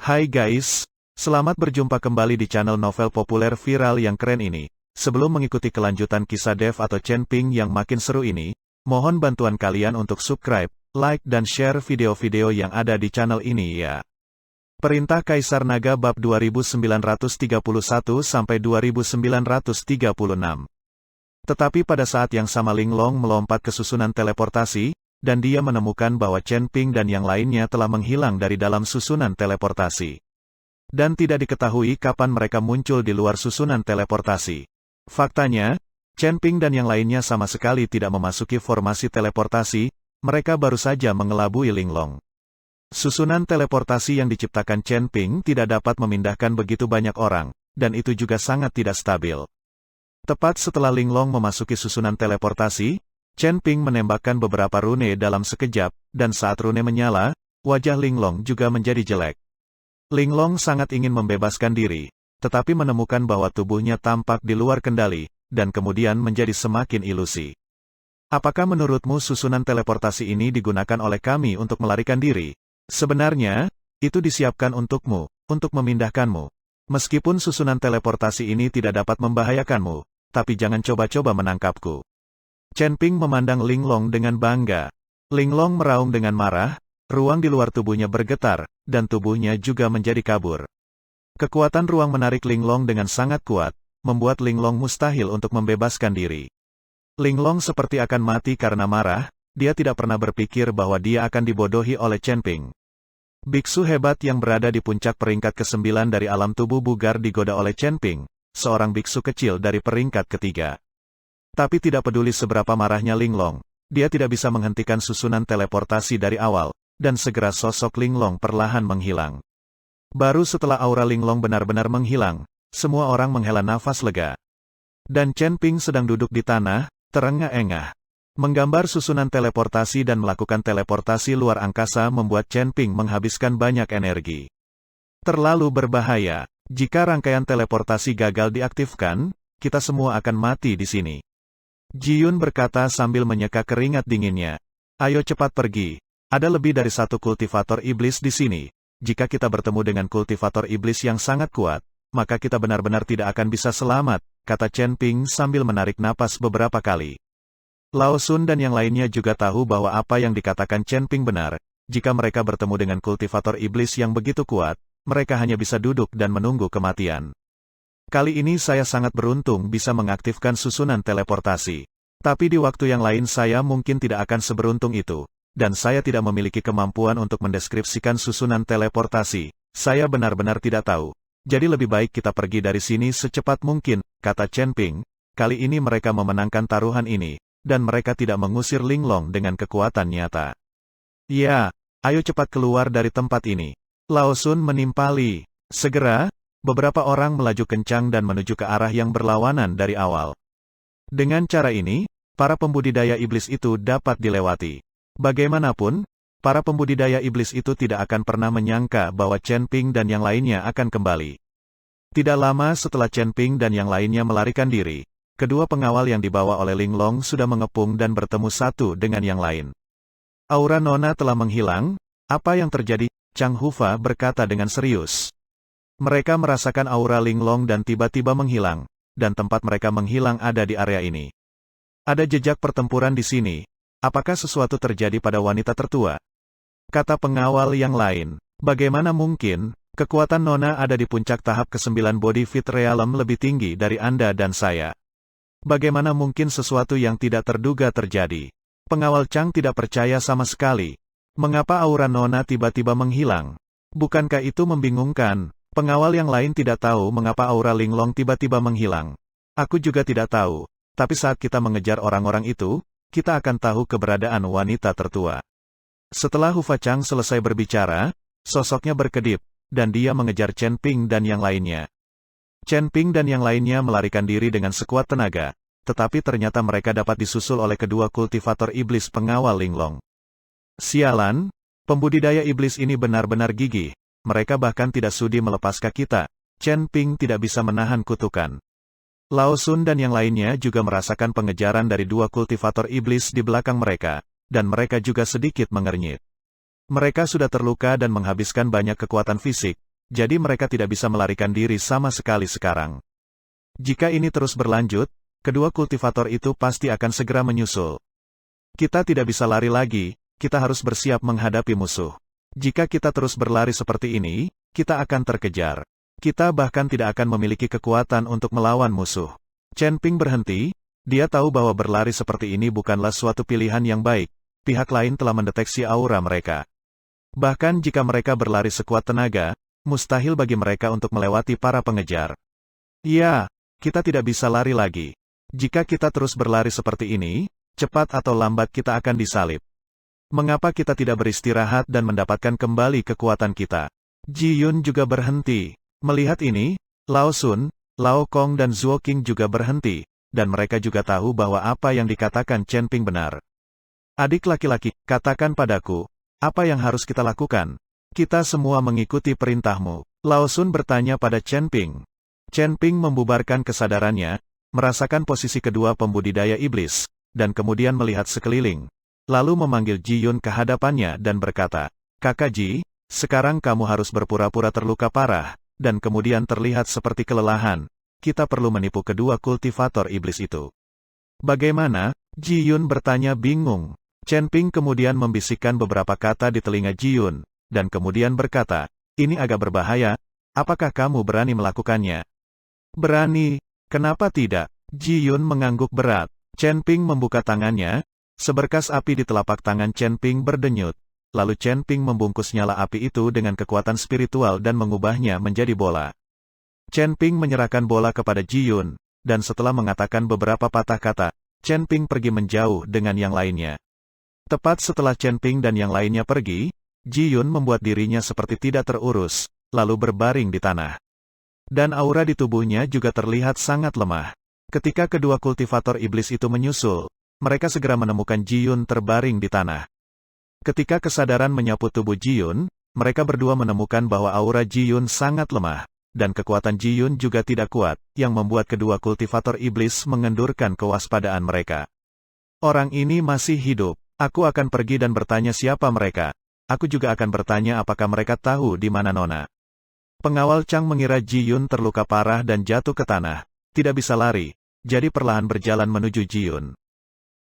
Hai guys, selamat berjumpa kembali di channel novel populer viral yang keren ini. Sebelum mengikuti kelanjutan kisah Dev atau Chen Ping yang makin seru ini, mohon bantuan kalian untuk subscribe, like dan share video-video yang ada di channel ini ya. Perintah Kaisar Naga bab 2931-2936. Tetapi pada saat yang sama Linglong melompat ke susunan teleportasi, dan dia menemukan bahwa Chen Ping dan yang lainnya telah menghilang dari dalam susunan teleportasi. Dan tidak diketahui kapan mereka muncul di luar susunan teleportasi. Faktanya, Chen Ping dan yang lainnya sama sekali tidak memasuki formasi teleportasi, mereka baru saja mengelabui Linglong. Susunan teleportasi yang diciptakan Chen Ping tidak dapat memindahkan begitu banyak orang, dan itu juga sangat tidak stabil. Tepat setelah Linglong memasuki susunan teleportasi, Chen Ping menembakkan beberapa rune dalam sekejap, dan saat rune menyala, wajah Linglong juga menjadi jelek. Linglong sangat ingin membebaskan diri, tetapi menemukan bahwa tubuhnya tampak di luar kendali, dan kemudian menjadi semakin ilusi. Apakah menurutmu susunan teleportasi ini digunakan oleh kami untuk melarikan diri? Sebenarnya, itu disiapkan untukmu, untuk memindahkanmu. Meskipun susunan teleportasi ini tidak dapat membahayakanmu, tapi jangan coba-coba menangkapku. Chen Ping memandang Linglong dengan bangga. Linglong meraung dengan marah, ruang di luar tubuhnya bergetar, dan tubuhnya juga menjadi kabur. Kekuatan ruang menarik Linglong dengan sangat kuat, membuat Linglong mustahil untuk membebaskan diri. Linglong seperti akan mati karena marah, dia tidak pernah berpikir bahwa dia akan dibodohi oleh Chen Ping. Biksu hebat yang berada di puncak peringkat ke-9 dari alam tubuh bugar digoda oleh Chen Ping, seorang biksu kecil dari peringkat ketiga. Tapi tidak peduli seberapa marahnya Linglong, dia tidak bisa menghentikan susunan teleportasi dari awal, dan segera sosok Linglong perlahan menghilang. Baru setelah aura Linglong benar-benar menghilang, semua orang menghela nafas lega. Dan Chen Ping sedang duduk di tanah, terengah-engah. Menggambar susunan teleportasi dan melakukan teleportasi luar angkasa membuat Chen Ping menghabiskan banyak energi. Terlalu berbahaya, jika rangkaian teleportasi gagal diaktifkan, kita semua akan mati di sini. Ji-Yun berkata sambil menyeka keringat dinginnya. Ayo cepat pergi. Ada lebih dari satu kultivator iblis di sini. Jika kita bertemu dengan kultivator iblis yang sangat kuat, maka kita benar-benar tidak akan bisa selamat, kata Chen Ping sambil menarik napas beberapa kali. Lao Sun dan yang lainnya juga tahu bahwa apa yang dikatakan Chen Ping benar. Jika mereka bertemu dengan kultivator iblis yang begitu kuat, mereka hanya bisa duduk dan menunggu kematian. Kali ini saya sangat beruntung bisa mengaktifkan susunan teleportasi. Tapi di waktu yang lain saya mungkin tidak akan seberuntung itu. Dan saya tidak memiliki kemampuan untuk mendeskripsikan susunan teleportasi. Saya benar-benar tidak tahu. Jadi lebih baik kita pergi dari sini secepat mungkin, kata Chen Ping. Kali ini mereka memenangkan taruhan ini. Dan mereka tidak mengusir Linglong dengan kekuatan nyata. Ya, ayo cepat keluar dari tempat ini. Lao Sun menimpali. Segera, beberapa orang melaju kencang dan menuju ke arah yang berlawanan dari awal. Dengan cara ini, para pembudidaya iblis itu dapat dilewati. Bagaimanapun, para pembudidaya iblis itu tidak akan pernah menyangka bahwa Chen Ping dan yang lainnya akan kembali. Tidak lama setelah Chen Ping dan yang lainnya melarikan diri, kedua pengawal yang dibawa oleh Linglong sudah mengepung dan bertemu satu dengan yang lain. Aura Nona telah menghilang, apa yang terjadi? Chang Hufa berkata dengan serius. Mereka merasakan aura Linglong dan tiba-tiba menghilang, dan tempat mereka menghilang ada di area ini. Ada jejak pertempuran di sini. Apakah sesuatu terjadi pada wanita tertua? Kata pengawal yang lain. Bagaimana mungkin, kekuatan Nona ada di puncak tahap ke-9 Body Fit Realm lebih tinggi dari Anda dan saya. Bagaimana mungkin sesuatu yang tidak terduga terjadi? Pengawal Chang tidak percaya sama sekali. Mengapa aura Nona tiba-tiba menghilang? Bukankah itu membingungkan? Pengawal yang lain tidak tahu mengapa aura Linglong tiba-tiba menghilang. Aku juga tidak tahu, tapi saat kita mengejar orang-orang itu, kita akan tahu keberadaan wanita tertua. Setelah Hufa Chang selesai berbicara, sosoknya berkedip, dan dia mengejar Chen Ping dan yang lainnya. Chen Ping dan yang lainnya melarikan diri dengan sekuat tenaga, tetapi ternyata mereka dapat disusul oleh kedua kultivator iblis pengawal Linglong. Sialan, pembudidaya iblis ini benar-benar gigih. Mereka bahkan tidak sudi melepaskan kita. Chen Ping tidak bisa menahan kutukan. Lao Sun dan yang lainnya juga merasakan pengejaran dari dua kultivator iblis di belakang mereka, dan mereka juga sedikit mengernyit. Mereka sudah terluka dan menghabiskan banyak kekuatan fisik, jadi mereka tidak bisa melarikan diri sama sekali sekarang. Jika ini terus berlanjut, kedua kultivator itu pasti akan segera menyusul. Kita tidak bisa lari lagi, kita harus bersiap menghadapi musuh. Jika kita terus berlari seperti ini, kita akan terkejar. Kita bahkan tidak akan memiliki kekuatan untuk melawan musuh. Chen Ping berhenti, dia tahu bahwa berlari seperti ini bukanlah suatu pilihan yang baik, pihak lain telah mendeteksi aura mereka. Bahkan jika mereka berlari sekuat tenaga, mustahil bagi mereka untuk melewati para pengejar. Ya, kita tidak bisa lari lagi. Jika kita terus berlari seperti ini, cepat atau lambat kita akan disalib. Mengapa kita tidak beristirahat dan mendapatkan kembali kekuatan kita? Ji Yun juga berhenti. Melihat ini, Lao Sun, Lao Kong dan Zuo Qing juga berhenti, dan mereka juga tahu bahwa apa yang dikatakan Chen Ping benar. Adik laki-laki, katakan padaku, apa yang harus kita lakukan? Kita semua mengikuti perintahmu. Lao Sun bertanya pada Chen Ping. Chen Ping membubarkan kesadarannya, merasakan posisi kedua pembudidaya iblis, dan kemudian melihat sekeliling. Lalu memanggil Ji Yun ke hadapannya dan berkata, Kakak Ji, sekarang kamu harus berpura-pura terluka parah, dan kemudian terlihat seperti kelelahan. Kita perlu menipu kedua kultivator iblis itu. Bagaimana? Ji Yun bertanya bingung. Chen Ping kemudian membisikkan beberapa kata di telinga Ji Yun, dan kemudian berkata, ini agak berbahaya, apakah kamu berani melakukannya? Berani, kenapa tidak? Ji Yun mengangguk berat. Chen Ping membuka tangannya, seberkas api di telapak tangan Chen Ping berdenyut. Lalu Chen Ping membungkus nyala api itu dengan kekuatan spiritual dan mengubahnya menjadi bola. Chen Ping menyerahkan bola kepada Ji Yun, dan setelah mengatakan beberapa patah kata, Chen Ping pergi menjauh dengan yang lainnya. Tepat setelah Chen Ping dan yang lainnya pergi, Ji Yun membuat dirinya seperti tidak terurus, lalu berbaring di tanah. Dan aura di tubuhnya juga terlihat sangat lemah. Ketika kedua kultivator iblis itu menyusul, mereka segera menemukan Ji Yun terbaring di tanah. Ketika kesadaran menyapu tubuh Ji Yun, mereka berdua menemukan bahwa aura Ji Yun sangat lemah, dan kekuatan Ji Yun juga tidak kuat, yang membuat kedua kultivator iblis mengendurkan kewaspadaan mereka. Orang ini masih hidup. Aku akan pergi dan bertanya siapa mereka. Aku juga akan bertanya apakah mereka tahu di mana Nona. Pengawal Chang mengira Ji Yun terluka parah dan jatuh ke tanah. Tidak bisa lari, jadi perlahan berjalan menuju Ji Yun.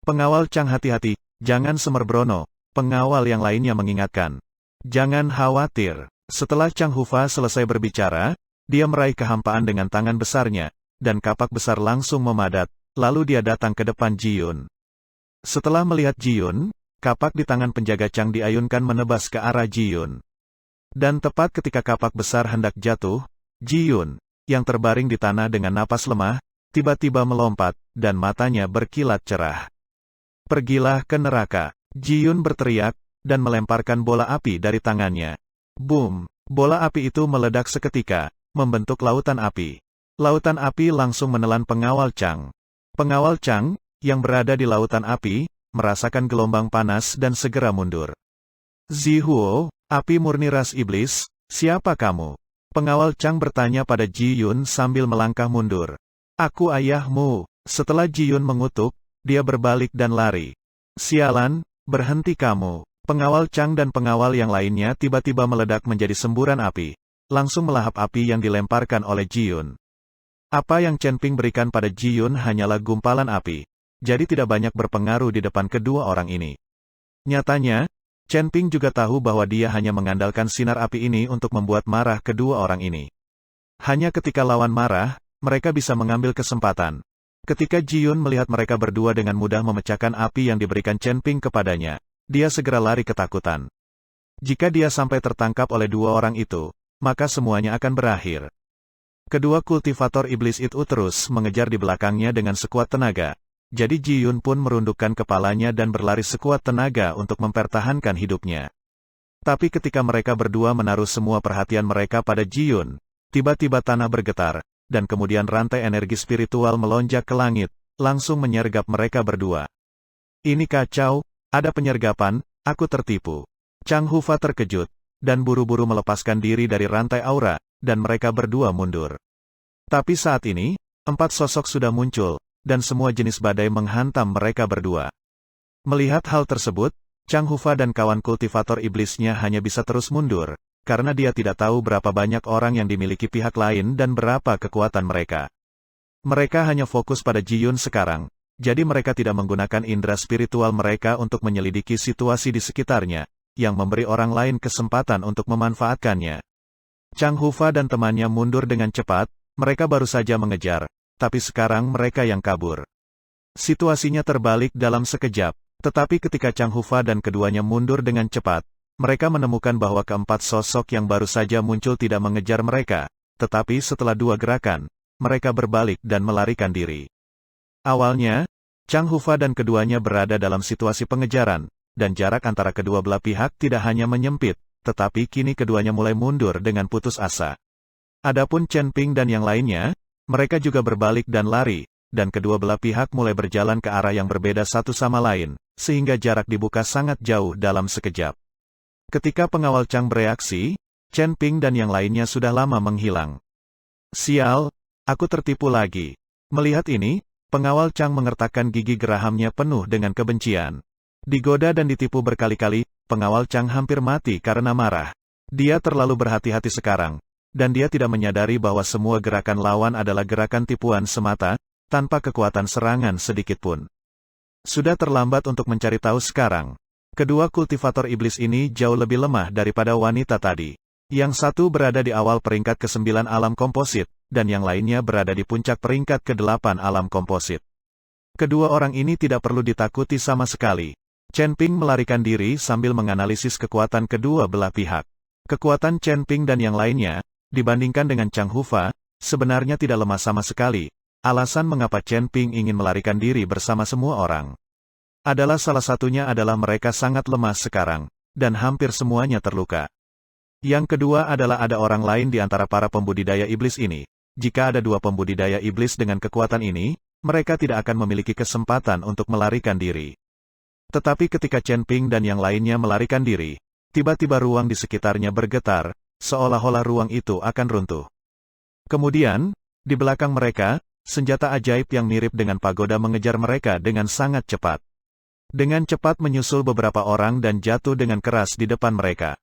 Pengawal Chang hati-hati, jangan semerbrono. Pengawal yang lainnya mengingatkan. Jangan khawatir. Setelah Chang Hufa selesai berbicara, dia meraih kehampaan dengan tangan besarnya, dan kapak besar langsung memadat, lalu dia datang ke depan Ji Yun. Setelah melihat Ji Yun, kapak di tangan penjaga Chang diayunkan menebas ke arah Ji Yun. Dan tepat ketika kapak besar hendak jatuh, Ji Yun, yang terbaring di tanah dengan napas lemah, tiba-tiba melompat, dan matanya berkilat cerah. Pergilah ke neraka. Ji Yun berteriak, dan melemparkan bola api dari tangannya. Boom! Bola api itu meledak seketika, membentuk lautan api. Lautan api langsung menelan pengawal Chang. Pengawal Chang, yang berada di lautan api, merasakan gelombang panas dan segera mundur. Zihuo, api murni ras iblis, siapa kamu? Pengawal Chang bertanya pada Ji Yun sambil melangkah mundur. Aku ayahmu. Setelah Ji Yun mengutuk, dia berbalik dan lari. Sialan, berhenti kamu. Pengawal Chang dan pengawal yang lainnya tiba-tiba meledak menjadi semburan api, langsung melahap api yang dilemparkan oleh Ji Yun. Apa yang Chen Ping berikan pada Ji Yun hanyalah gumpalan api, jadi tidak banyak berpengaruh di depan kedua orang ini. Nyatanya, Chen Ping juga tahu bahwa dia hanya mengandalkan sinar api ini untuk membuat marah kedua orang ini. Hanya ketika lawan marah, mereka bisa mengambil kesempatan. Ketika Ji Yun melihat mereka berdua dengan mudah memecahkan api yang diberikan Chen Ping kepadanya, dia segera lari ketakutan. Jika dia sampai tertangkap oleh dua orang itu, maka semuanya akan berakhir. Kedua kultivator iblis itu terus mengejar di belakangnya dengan sekuat tenaga. Jadi Ji Yun pun merundukkan kepalanya dan berlari sekuat tenaga untuk mempertahankan hidupnya. Tapi ketika mereka berdua menaruh semua perhatian mereka pada Ji Yun, tiba-tiba tanah bergetar, dan kemudian rantai energi spiritual melonjak ke langit, langsung menyergap mereka berdua. Ini kacau, ada penyergapan, aku tertipu. Chang Hufa terkejut, dan buru-buru melepaskan diri dari rantai aura, dan mereka berdua mundur. Tapi saat ini, 4 sosok sudah muncul, dan semua jenis badai menghantam mereka berdua. Melihat hal tersebut, Chang Hufa dan kawan kultivator iblisnya hanya bisa terus mundur, karena dia tidak tahu berapa banyak orang yang dimiliki pihak lain dan berapa kekuatan mereka. Mereka hanya fokus pada Ji Yun sekarang, jadi mereka tidak menggunakan indera spiritual mereka untuk menyelidiki situasi di sekitarnya, yang memberi orang lain kesempatan untuk memanfaatkannya. Chang Hufa dan temannya mundur dengan cepat, mereka baru saja mengejar, tapi sekarang mereka yang kabur. Situasinya terbalik dalam sekejap, tetapi ketika Chang Hufa dan keduanya mundur dengan cepat, mereka menemukan bahwa keempat sosok yang baru saja muncul tidak mengejar mereka, tetapi setelah 2 gerakan, mereka berbalik dan melarikan diri. Awalnya, Chang Hufa dan keduanya berada dalam situasi pengejaran, dan jarak antara kedua belah pihak tidak hanya menyempit, tetapi kini keduanya mulai mundur dengan putus asa. Adapun Chen Ping dan yang lainnya, mereka juga berbalik dan lari, dan kedua belah pihak mulai berjalan ke arah yang berbeda satu sama lain, sehingga jarak dibuka sangat jauh dalam sekejap. Ketika pengawal Chang bereaksi, Chen Ping dan yang lainnya sudah lama menghilang. Sial, aku tertipu lagi. Melihat ini, pengawal Chang mengertakkan gigi gerahamnya penuh dengan kebencian. Digoda dan ditipu berkali-kali, pengawal Chang hampir mati karena marah. Dia terlalu berhati-hati sekarang, dan dia tidak menyadari bahwa semua gerakan lawan adalah gerakan tipuan semata, tanpa kekuatan serangan sedikitpun. Sudah terlambat untuk mencari tahu sekarang. Kedua kultivator iblis ini jauh lebih lemah daripada wanita tadi. Yang satu berada di awal peringkat ke-9 alam komposit, dan yang lainnya berada di puncak peringkat ke-8 alam komposit. Kedua orang ini tidak perlu ditakuti sama sekali. Chen Ping melarikan diri sambil menganalisis kekuatan kedua belah pihak. Kekuatan Chen Ping dan yang lainnya, dibandingkan dengan Chang Hufa, sebenarnya tidak lemah sama sekali. Alasan mengapa Chen Ping ingin melarikan diri bersama semua orang adalah salah satunya adalah mereka sangat lemah sekarang, dan hampir semuanya terluka. Yang kedua adalah ada orang lain di antara para pembudidaya iblis ini. Jika ada 2 pembudidaya iblis dengan kekuatan ini, mereka tidak akan memiliki kesempatan untuk melarikan diri. Tetapi ketika Chen Ping dan yang lainnya melarikan diri, tiba-tiba ruang di sekitarnya bergetar, seolah-olah ruang itu akan runtuh. Kemudian, di belakang mereka, senjata ajaib yang mirip dengan pagoda mengejar mereka dengan sangat cepat. Dengan cepat menyusul beberapa orang dan jatuh dengan keras di depan mereka.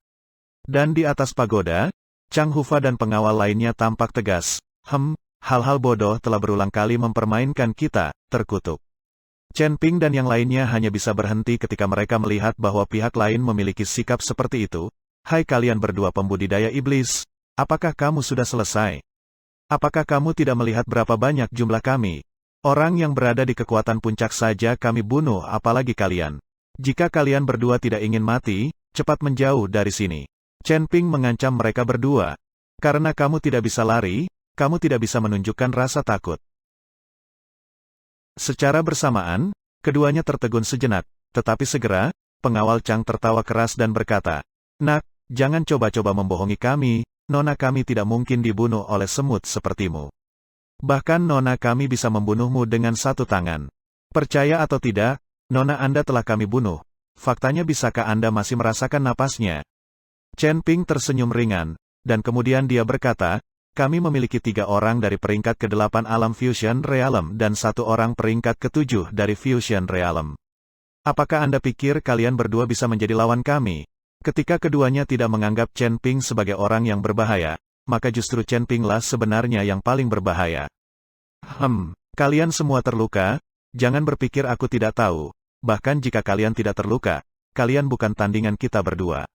Dan di atas pagoda, Chang Hufa dan pengawal lainnya tampak tegas. Hal-hal bodoh telah berulang kali mempermainkan kita, terkutuk. Chen Ping dan yang lainnya hanya bisa berhenti ketika mereka melihat bahwa pihak lain memiliki sikap seperti itu. Hai kalian berdua pembudidaya iblis, apakah kamu sudah selesai? Apakah kamu tidak melihat berapa banyak jumlah kami? Orang yang berada di kekuatan puncak saja kami bunuh, apalagi kalian. Jika kalian berdua tidak ingin mati, cepat menjauh dari sini. Chen Ping mengancam mereka berdua. Karena kamu tidak bisa lari, kamu tidak bisa menunjukkan rasa takut. Secara bersamaan, keduanya tertegun sejenak, tetapi segera, pengawal Chang tertawa keras dan berkata, "Nak, jangan coba-coba membohongi kami, nona kami tidak mungkin dibunuh oleh semut sepertimu. Bahkan nona kami bisa membunuhmu dengan 1 tangan. Percaya atau tidak, nona Anda telah kami bunuh. Faktanya bisakah Anda masih merasakan napasnya?" Chen Ping tersenyum ringan, dan kemudian dia berkata, "Kami memiliki 3 orang dari peringkat ke-8 alam Fusion Realm dan 1 orang peringkat ke-7 dari Fusion Realm. Apakah Anda pikir kalian berdua bisa menjadi lawan kami?" Ketika keduanya tidak menganggap Chen Ping sebagai orang yang berbahaya, maka justru Chen Ping lah sebenarnya yang paling berbahaya. Kalian semua terluka? Jangan berpikir aku tidak tahu. Bahkan jika kalian tidak terluka, kalian bukan tandingan kita berdua.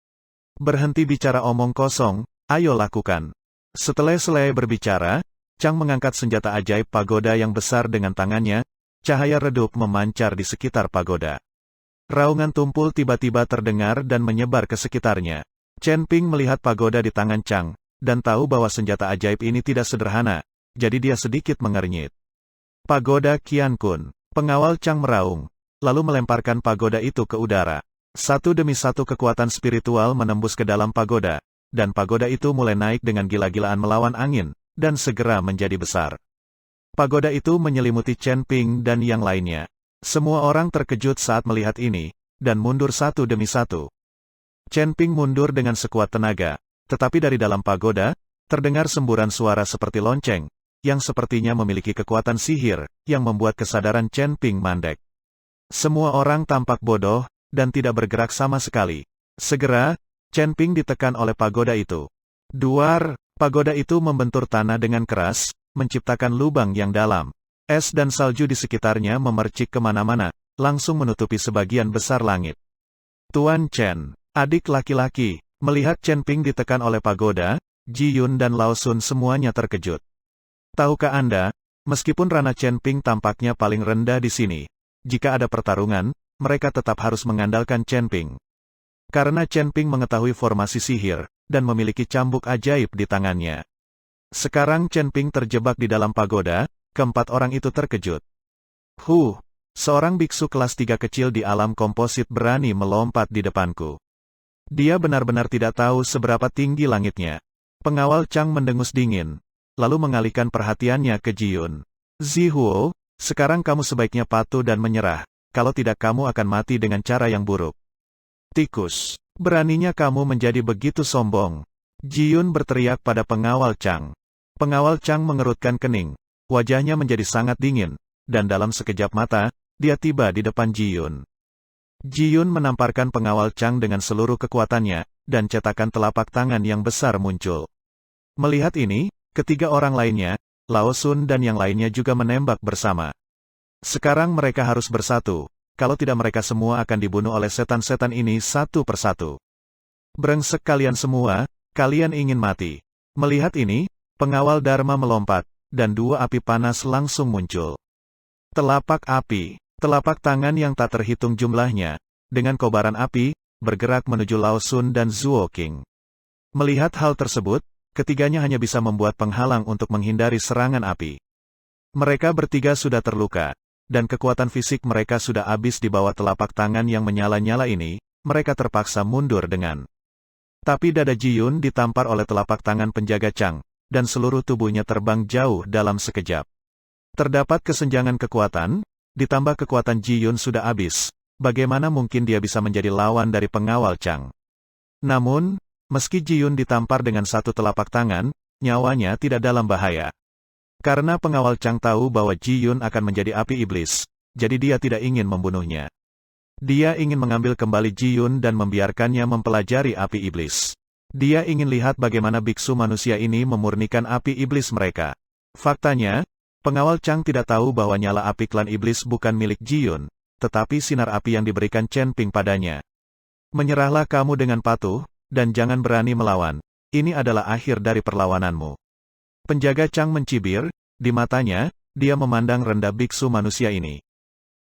Berhenti bicara omong kosong, ayo lakukan. Setelah selesai berbicara, Chang mengangkat senjata ajaib pagoda yang besar dengan tangannya, cahaya redup memancar di sekitar pagoda. Raungan tumpul tiba-tiba terdengar dan menyebar ke sekitarnya. Chen Ping melihat pagoda di tangan Chang, dan tahu bahwa senjata ajaib ini tidak sederhana, jadi dia sedikit mengernyit. Pagoda Qian Kun. Pengawal Chang meraung, lalu melemparkan pagoda itu ke udara. Satu demi satu kekuatan spiritual menembus ke dalam pagoda, dan pagoda itu mulai naik dengan gila-gilaan melawan angin, dan segera menjadi besar. Pagoda itu menyelimuti Chen Ping dan yang lainnya. Semua orang terkejut saat melihat ini, dan mundur satu demi satu. Chen Ping mundur dengan sekuat tenaga, tetapi dari dalam pagoda, terdengar semburan suara seperti lonceng, yang sepertinya memiliki kekuatan sihir, yang membuat kesadaran Chen Ping mandek. Semua orang tampak bodoh, dan tidak bergerak sama sekali. Segera, Chen Ping ditekan oleh pagoda itu. Duar, pagoda itu membentur tanah dengan keras, menciptakan lubang yang dalam. Es dan salju di sekitarnya memercik kemana-mana, langsung menutupi sebagian besar langit. Tuan Chen, adik laki-laki, melihat Chen Ping ditekan oleh pagoda, Ji Yun dan Lao Sun semuanya terkejut. Tahukah Anda, meskipun Rana Chen Ping tampaknya paling rendah di sini, jika ada pertarungan, mereka tetap harus mengandalkan Chen Ping. Karena Chen Ping mengetahui formasi sihir, dan memiliki cambuk ajaib di tangannya. Sekarang Chen Ping terjebak di dalam pagoda, keempat orang itu terkejut. Seorang biksu kelas 3 kecil di alam komposit berani melompat di depanku. Dia benar-benar tidak tahu seberapa tinggi langitnya. Pengawal Chang mendengus dingin, lalu mengalihkan perhatiannya ke Ji Yun. Zihuo, sekarang kamu sebaiknya patuh dan menyerah, kalau tidak kamu akan mati dengan cara yang buruk. Tikus, beraninya kamu menjadi begitu sombong. Ji Yun berteriak pada pengawal Chang. Pengawal Chang mengerutkan kening, wajahnya menjadi sangat dingin, dan dalam sekejap mata, dia tiba di depan Ji Yun. Ji Yun menamparkan pengawal Chang dengan seluruh kekuatannya, dan cetakan telapak tangan yang besar muncul. Melihat ini, ketiga orang lainnya, Lao Sun dan yang lainnya juga menembak bersama. Sekarang mereka harus bersatu. Kalau tidak mereka semua akan dibunuh oleh setan-setan ini satu persatu. Brengsek kalian semua, kalian ingin mati. Melihat ini, pengawal Dharma melompat, dan dua api panas langsung muncul. Telapak api, telapak tangan yang tak terhitung jumlahnya, dengan kobaran api, bergerak menuju Lao Sun dan Zuo Qing. Melihat hal tersebut, ketiganya hanya bisa membuat penghalang untuk menghindari serangan api. Mereka bertiga sudah terluka, dan kekuatan fisik mereka sudah habis di bawah telapak tangan yang menyala-nyala ini, mereka terpaksa mundur dengan. Tapi dada Ji Yun ditampar oleh telapak tangan penjaga Chang, dan seluruh tubuhnya terbang jauh dalam sekejap. Terdapat kesenjangan kekuatan, ditambah kekuatan Ji Yun sudah habis, bagaimana mungkin dia bisa menjadi lawan dari pengawal Chang? Namun, meski Ji Yun ditampar dengan satu telapak tangan, nyawanya tidak dalam bahaya. Karena pengawal Chang tahu bahwa Ji Yun akan menjadi api iblis, jadi dia tidak ingin membunuhnya. Dia ingin mengambil kembali Ji Yun dan membiarkannya mempelajari api iblis. Dia ingin lihat bagaimana biksu manusia ini memurnikan api iblis mereka. Faktanya, pengawal Chang tidak tahu bahwa nyala api klan iblis bukan milik Ji Yun, tetapi sinar api yang diberikan Chen Ping padanya. Menyerahlah kamu dengan patuh, dan jangan berani melawan. Ini adalah akhir dari perlawananmu. Penjaga Chang mencibir, di matanya, dia memandang rendah biksu manusia ini.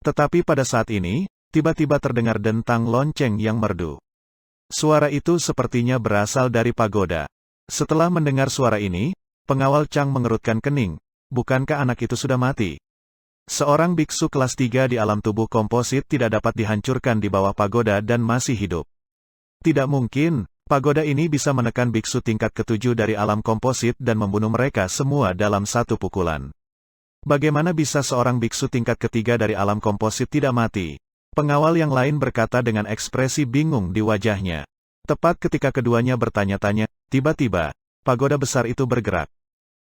Tetapi pada saat ini, tiba-tiba terdengar dentang lonceng yang merdu. Suara itu sepertinya berasal dari pagoda. Setelah mendengar suara ini, pengawal Chang mengerutkan kening, bukankah anak itu sudah mati? Seorang biksu kelas 3 di alam tubuh komposit tidak dapat dihancurkan di bawah pagoda dan masih hidup. Tidak mungkin. Pagoda ini bisa menekan biksu tingkat ke-7 dari alam komposit dan membunuh mereka semua dalam satu pukulan. Bagaimana bisa seorang biksu tingkat ketiga dari alam komposit tidak mati? Pengawal yang lain berkata dengan ekspresi bingung di wajahnya. Tepat ketika keduanya bertanya-tanya, tiba-tiba, pagoda besar itu bergerak.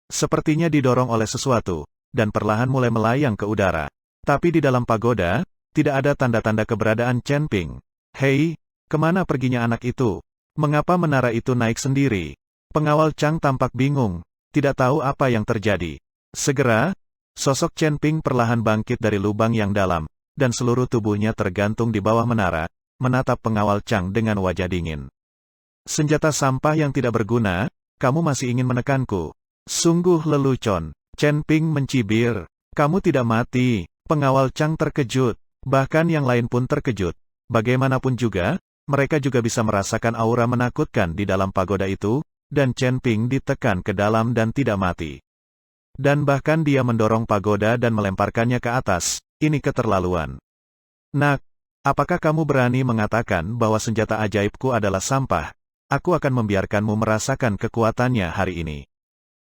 Sepertinya didorong oleh sesuatu, dan perlahan mulai melayang ke udara. Tapi di dalam pagoda, tidak ada tanda-tanda keberadaan Chen Ping. Hei, kemana perginya anak itu? Mengapa menara itu naik sendiri? Pengawal Chang tampak bingung, tidak tahu apa yang terjadi. Segera, sosok Chen Ping perlahan bangkit dari lubang yang dalam, dan seluruh tubuhnya tergantung di bawah menara, menatap pengawal Chang dengan wajah dingin. Senjata sampah yang tidak berguna, kamu masih ingin menekanku? Sungguh lelucon. Chen Ping mencibir. Kamu tidak mati. Pengawal Chang terkejut. Bahkan yang lain pun terkejut. Bagaimanapun juga, mereka juga bisa merasakan aura menakutkan di dalam pagoda itu, dan Chen Ping ditekan ke dalam dan tidak mati. Dan bahkan dia mendorong pagoda dan melemparkannya ke atas, ini keterlaluan. Nak, apakah kamu berani mengatakan bahwa senjata ajaibku adalah sampah? Aku akan membiarkanmu merasakan kekuatannya hari ini.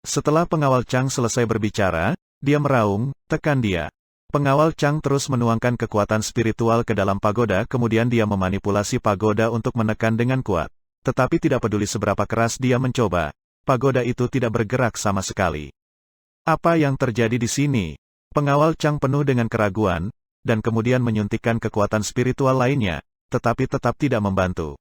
Setelah pengawal Chang selesai berbicara, dia meraung, tekan dia. Pengawal Chang terus menuangkan kekuatan spiritual ke dalam pagoda, kemudian dia memanipulasi pagoda untuk menekan dengan kuat. Tetapi tidak peduli seberapa keras dia mencoba, pagoda itu tidak bergerak sama sekali. Apa yang terjadi di sini? Pengawal Chang penuh dengan keraguan, dan kemudian menyuntikkan kekuatan spiritual lainnya, tetapi tetap tidak membantu.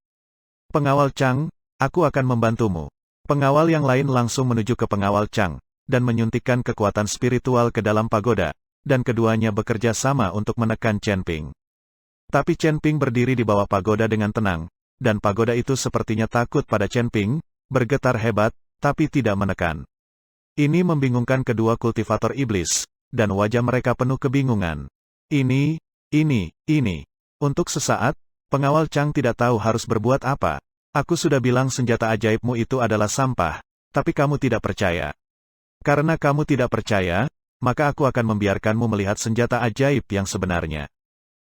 Pengawal Chang, aku akan membantumu. Pengawal yang lain langsung menuju ke pengawal Chang, dan menyuntikkan kekuatan spiritual ke dalam pagoda, dan keduanya bekerja sama untuk menekan Chen Ping. Tapi Chen Ping berdiri di bawah pagoda dengan tenang, dan pagoda itu sepertinya takut pada Chen Ping, bergetar hebat, tapi tidak menekan. Ini membingungkan kedua kultivator iblis, dan wajah mereka penuh kebingungan. Ini. Untuk sesaat, pengawal Chang tidak tahu harus berbuat apa. Aku sudah bilang senjata ajaibmu itu adalah sampah, tapi kamu tidak percaya. Karena kamu tidak percaya, maka aku akan membiarkanmu melihat senjata ajaib yang sebenarnya.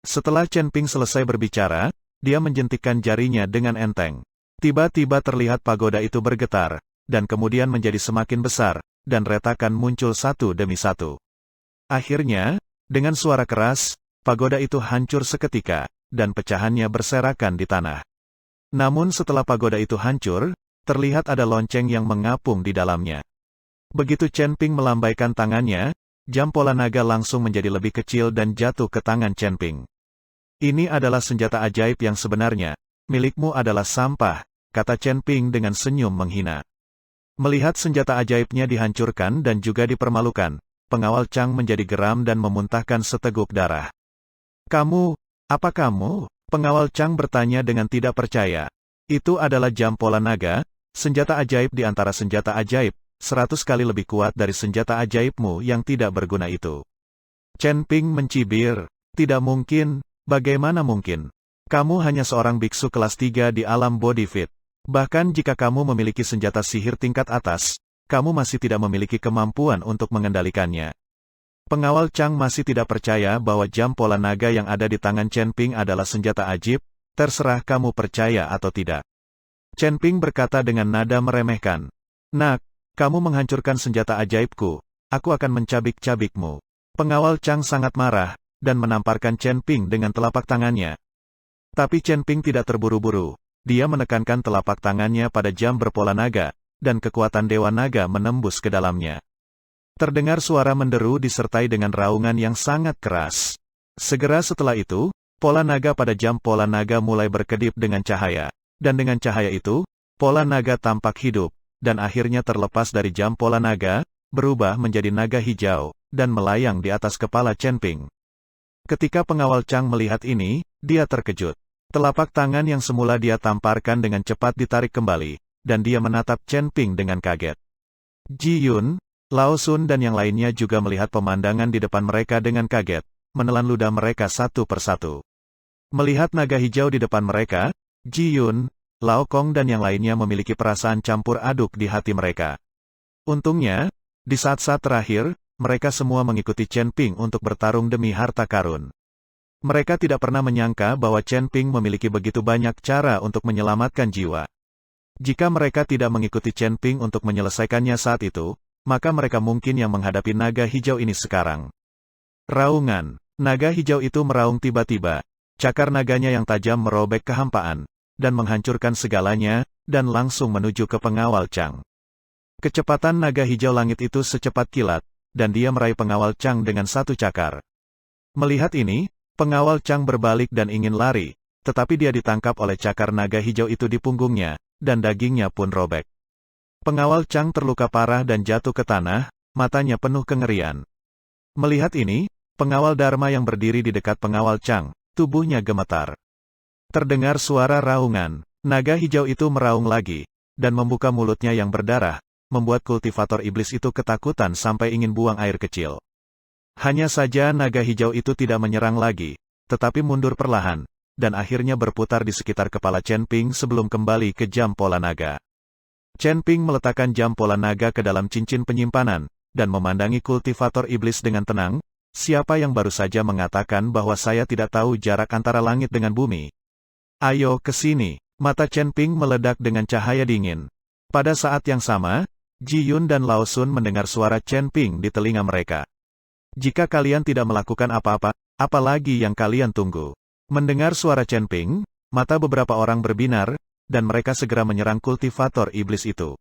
Setelah Chen Ping selesai berbicara, dia menjentikkan jarinya dengan enteng. Tiba-tiba terlihat pagoda itu bergetar, dan kemudian menjadi semakin besar, dan retakan muncul satu demi satu. Akhirnya, dengan suara keras, pagoda itu hancur seketika, dan pecahannya berserakan di tanah. Namun setelah pagoda itu hancur, terlihat ada lonceng yang mengapung di dalamnya. Begitu Chen Ping melambaikan tangannya, jam pola naga langsung menjadi lebih kecil dan jatuh ke tangan Chen Ping. Ini adalah senjata ajaib yang sebenarnya. Milikmu adalah sampah, kata Chen Ping dengan senyum menghina. Melihat senjata ajaibnya dihancurkan dan juga dipermalukan, pengawal Chang menjadi geram dan memuntahkan seteguk darah. Apa kamu? Pengawal Chang bertanya dengan tidak percaya. Itu adalah jam pola naga, senjata ajaib di antara senjata ajaib, 100 kali lebih kuat dari senjata ajaibmu yang tidak berguna itu. Chen Ping mencibir, tidak mungkin, bagaimana mungkin? Kamu hanya seorang biksu kelas 3 di alam body fit. Bahkan jika kamu memiliki senjata sihir tingkat atas, kamu masih tidak memiliki kemampuan untuk mengendalikannya. Pengawal Chang masih tidak percaya bahwa jam pola naga yang ada di tangan Chen Ping adalah senjata ajaib, terserah kamu percaya atau tidak. Chen Ping berkata dengan nada meremehkan. Nak, kamu menghancurkan senjata ajaibku, aku akan mencabik-cabikmu. Pengawal Chang sangat marah, dan menamparkan Chen Ping dengan telapak tangannya. Tapi Chen Ping tidak terburu-buru, dia menekankan telapak tangannya pada jam berpola naga, dan kekuatan Dewa Naga menembus ke dalamnya. Terdengar suara menderu disertai dengan raungan yang sangat keras. Segera setelah itu, pola naga pada jam pola naga mulai berkedip dengan cahaya. Dan dengan cahaya itu, pola naga tampak hidup, dan akhirnya terlepas dari jam pola naga, berubah menjadi naga hijau, dan melayang di atas kepala Chen Ping. Ketika pengawal Chang melihat ini, dia terkejut. Telapak tangan yang semula dia tamparkan dengan cepat ditarik kembali, dan dia menatap Chen Ping dengan kaget. Ji Yun, Lao Sun dan yang lainnya juga melihat pemandangan di depan mereka dengan kaget, menelan ludah mereka satu persatu. Melihat naga hijau di depan mereka, Ji Yun, Lao Kong dan yang lainnya memiliki perasaan campur aduk di hati mereka. Untungnya, di saat-saat terakhir, mereka semua mengikuti Chen Ping untuk bertarung demi harta karun. Mereka tidak pernah menyangka bahwa Chen Ping memiliki begitu banyak cara untuk menyelamatkan jiwa. Jika mereka tidak mengikuti Chen Ping untuk menyelesaikannya saat itu, maka mereka mungkin yang menghadapi naga hijau ini sekarang. Raungan. Naga hijau itu meraung tiba-tiba. Cakar naganya yang tajam merobek kehampaan, dan menghancurkan segalanya, dan langsung menuju ke pengawal Chang. Kecepatan naga hijau langit itu secepat kilat, dan dia meraih pengawal Chang dengan satu cakar. Melihat ini, pengawal Chang berbalik dan ingin lari, tetapi dia ditangkap oleh cakar naga hijau itu di punggungnya, dan dagingnya pun robek. Pengawal Chang terluka parah dan jatuh ke tanah, matanya penuh kengerian. Melihat ini, pengawal Dharma yang berdiri di dekat pengawal Chang, tubuhnya gemetar. Terdengar suara raungan, naga hijau itu meraung lagi, dan membuka mulutnya yang berdarah, membuat kultivator iblis itu ketakutan sampai ingin buang air kecil. Hanya saja naga hijau itu tidak menyerang lagi, tetapi mundur perlahan, dan akhirnya berputar di sekitar kepala Chen Ping sebelum kembali ke jam pola naga. Chen Ping meletakkan jam pola naga ke dalam cincin penyimpanan, dan memandangi kultivator iblis dengan tenang. Siapa yang baru saja mengatakan bahwa saya tidak tahu jarak antara langit dengan bumi? Ayo ke sini. Mata Chen Ping meledak dengan cahaya dingin. Pada saat yang sama, Ji Yun dan Lao Sun mendengar suara Chen Ping di telinga mereka. Jika kalian tidak melakukan apa-apa, apalagi yang kalian tunggu? Mendengar suara Chen Ping, mata beberapa orang berbinar, dan mereka segera menyerang kultivator iblis itu.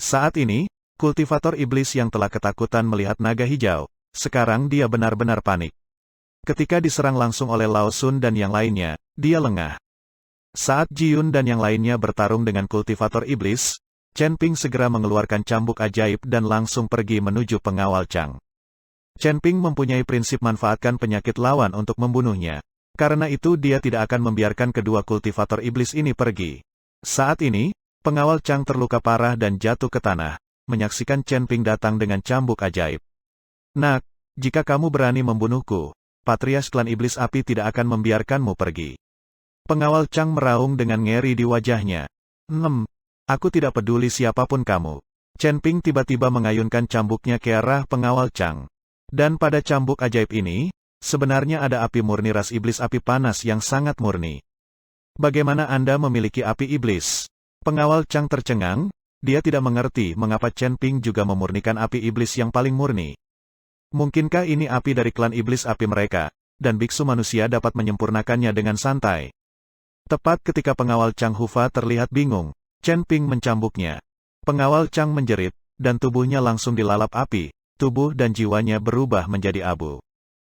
Saat ini, kultivator iblis yang telah ketakutan melihat naga hijau, sekarang dia benar-benar panik. Ketika diserang langsung oleh Lao Sun dan yang lainnya, dia lengah. Saat Ji-Yun dan yang lainnya bertarung dengan kultivator iblis, Chen Ping segera mengeluarkan cambuk ajaib dan langsung pergi menuju pengawal Chang. Chen Ping mempunyai prinsip manfaatkan penyakit lawan untuk membunuhnya. Karena itu dia tidak akan membiarkan kedua kultivator iblis ini pergi. Saat ini, pengawal Chang terluka parah dan jatuh ke tanah, menyaksikan Chen Ping datang dengan cambuk ajaib. Nak, jika kamu berani membunuhku, Patriarch klan iblis api tidak akan membiarkanmu pergi. Pengawal Chang meraung dengan ngeri di wajahnya. Aku tidak peduli siapapun kamu. Chen Ping tiba-tiba mengayunkan cambuknya ke arah pengawal Chang. Dan pada cambuk ajaib ini, sebenarnya ada api murni ras iblis api panas yang sangat murni. Bagaimana Anda memiliki api iblis? Pengawal Chang tercengang, dia tidak mengerti mengapa Chen Ping juga memurnikan api iblis yang paling murni. Mungkinkah ini api dari klan iblis api mereka, dan biksu manusia dapat menyempurnakannya dengan santai? Tepat ketika pengawal Chang Hufa terlihat bingung, Chen Ping mencambuknya. Pengawal Chang menjerit, dan tubuhnya langsung dilalap api, tubuh dan jiwanya berubah menjadi abu.